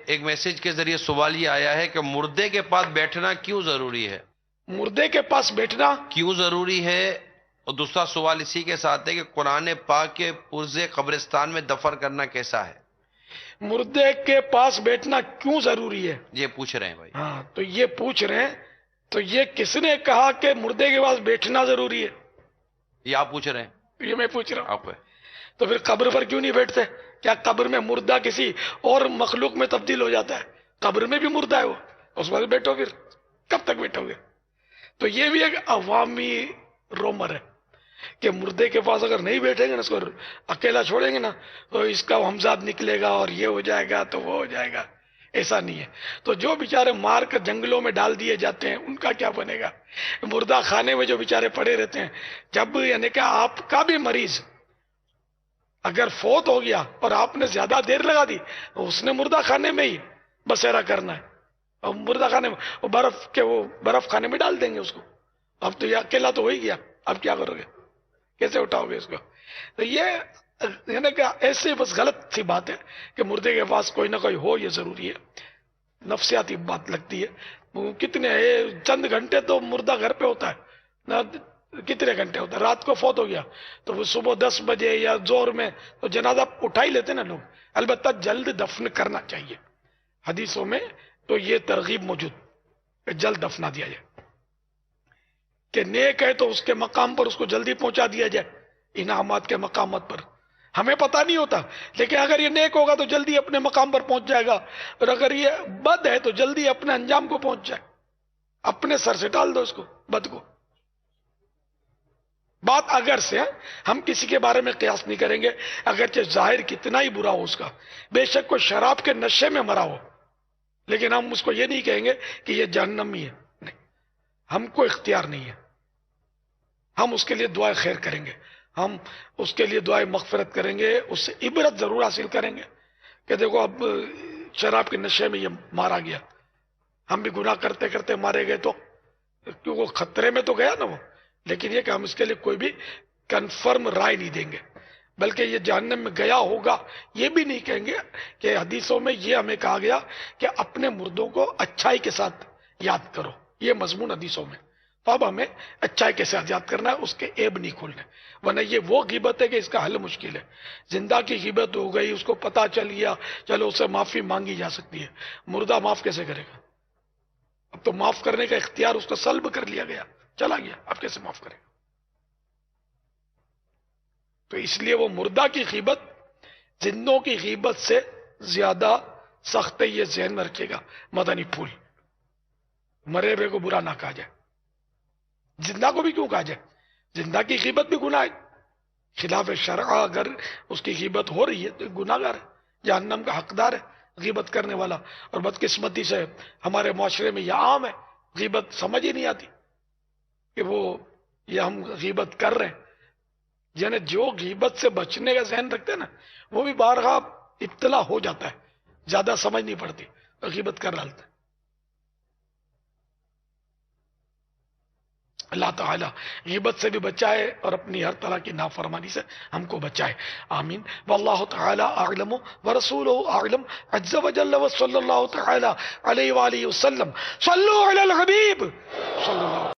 ایک میسج کے ذریعے سوال یہ آیا ہے کہ مردے کے پاس بیٹھنا کیوں ضروری ہے؟ مردے کے پاس بیٹھنا کیوں ضروری ہے؟ اور دوسرا سوال اسی کے ساتھ ہے کہ قرآن پاک کے پرزے قبرستان میں دفن کرنا کیسا ہے؟ مردے کے پاس بیٹھنا کیوں ضروری ہے، یہ پوچھ رہے ہیں بھائی. ہاں تو یہ پوچھ رہے ہیں، تو یہ کس نے کہا کہ مردے کے پاس بیٹھنا ضروری ہے؟ یہ آپ پوچھ رہے ہیں؟ یہ میں پوچھ رہا ہوں. آپ تو پھر قبر پر کیوں نہیں بیٹھتے؟ کیا قبر میں مردہ کسی اور مخلوق میں تبدیل ہو جاتا ہے؟ قبر میں بھی مردہ ہے وہ، اس پر بیٹھو، پھر کب تک بیٹھو گے؟ تو یہ بھی ایک عوامی رومر ہے کہ مردے کے پاس اگر نہیں بیٹھیں گے نا، اس کو اکیلا چھوڑیں گے نا، تو اس کا ہمزاد نکلے گا اور یہ ہو جائے گا تو وہ ہو جائے گا. ایسا نہیں ہے. تو جو بیچارے مار کر جنگلوں میں ڈال دیے جاتے ہیں ان کا کیا بنے گا؟ مردہ خانے میں جو بیچارے پڑے رہتے ہیں، جب یعنی کہ آپ کا بھی مریض اگر فوت ہو گیا اور آپ نے زیادہ دیر لگا دی، اس نے مردہ خانے میں ہی بسیرا کرنا ہے، اور مردہ خانے میں برف خانے میں ڈال دیں گے اس کو. اب تو یہ اکیلا تو ہو ہی گیا، اب کیا کرو گے؟ کیسے اٹھاؤ گے اس کو؟ تو یہ یعنی کہ ایسے بس غلط سی بات ہے کہ مردے کے پاس کوئی نہ کوئی ہو، یہ ضروری ہے. نفسیاتی بات لگتی ہے. کتنے چند گھنٹے تو مردہ گھر پہ ہوتا ہے نہ، کتنے گھنٹے ہوتا ہے؟ رات کو فوت ہو گیا تو وہ صبح 10 بجے یا زور میں تو جنازہ اٹھا ہی لیتے نا لوگ. البتہ جلد دفن کرنا چاہیے، حدیثوں میں تو یہ ترغیب موجود کہ جلد دفنا دیا جائے، کہ نیک ہے تو اس کے مقام پر اس کو جلدی پہنچا دیا جائے، انعامات کے مقامات پر. ہمیں پتہ نہیں ہوتا، لیکن اگر یہ نیک ہوگا تو جلدی اپنے مقام پر پہنچ جائے گا، اور اگر یہ بد ہے تو جلدی اپنے انجام کو پہنچ جائے. اپنے سر سے ڈال دو اس کو، بد کو. بات اگر سے ہم کسی کے بارے میں قیاس نہیں کریں گے، اگرچہ ظاہر کتنا ہی برا ہو اس کا، بے شک کوئی شراب کے نشے میں مرا ہو، لیکن ہم اس کو یہ نہیں کہیں گے کہ یہ جہنمی ہے. نہیں، ہم کو اختیار نہیں ہے. ہم اس کے لیے دعائیں خیر کریں گے، ہم اس کے لیے دعائیں مغفرت کریں گے، اس سے عبرت ضرور حاصل کریں گے کہ دیکھو اب شراب کے نشے میں یہ مارا گیا، ہم بھی گناہ کرتے کرتے مارے گئے، تو کیونکہ خطرے میں تو گیا نا وہ. لیکن یہ کہ ہم اس کے لیے کوئی بھی کنفرم رائے نہیں دیں گے، بلکہ یہ جہنم میں گیا ہوگا یہ بھی نہیں کہیں گے. کہ حدیثوں میں یہ ہمیں کہا گیا کہ اپنے مردوں کو اچھائی کے ساتھ یاد کرو، یہ مضمون حدیثوں میں. تو اب ہمیں اچھائی کے ساتھ یاد کرنا ہے، اس کے عیب نہیں کھولنے. ورنہ یہ وہ غیبت ہے کہ اس کا حل مشکل ہے. زندہ کی غیبت ہو گئی، اس کو پتہ چل گیا، چلو اسے معافی مانگی جا سکتی ہے. مردہ معاف کیسے کرے گا؟ اب تو معاف کرنے کا اختیار اس کو سلب کر لیا گیا، چلا گیا، اب کیسے معاف کرے گا؟ تو اس لیے وہ مردہ کی غیبت زندوں کی غیبت سے زیادہ سخت ہے، یہ ذہن میں رکھے گا مدنی پھول. مرے ہوئے کو برا نہ کہا جائے، زندہ کو بھی کیوں کہا جائے؟ زندہ کی غیبت بھی گناہ ہے، خلاف شرع اگر اس کی غیبت ہو رہی ہے تو گناہ گار ہے، جہنم کا حقدار ہے غیبت کرنے والا. اور بدقسمتی سے ہمارے معاشرے میں یہ عام ہے، غیبت سمجھ ہی نہیں آتی کہ وہ یہ ہم غیبت کر رہے ہیں. یعنی جو غیبت سے بچنے کا ذہن رکھتے ہیں نا، وہ بھی بارہا ابتلا ہو جاتا ہے، زیادہ سمجھ نہیں پڑتی، غیبت کر ڈالتے ہیں. اللہ تعالی غیبت سے بھی بچائے اور اپنی ہر طرح کی نافرمانی سے ہم کو بچائے. آمین. واللہ تعالی اعلم ورسولہ اعلم عز وجل وصلی اللہ تعالی علیہ وآلہ وسلم. صلوا علی الحبیب صلی اللہ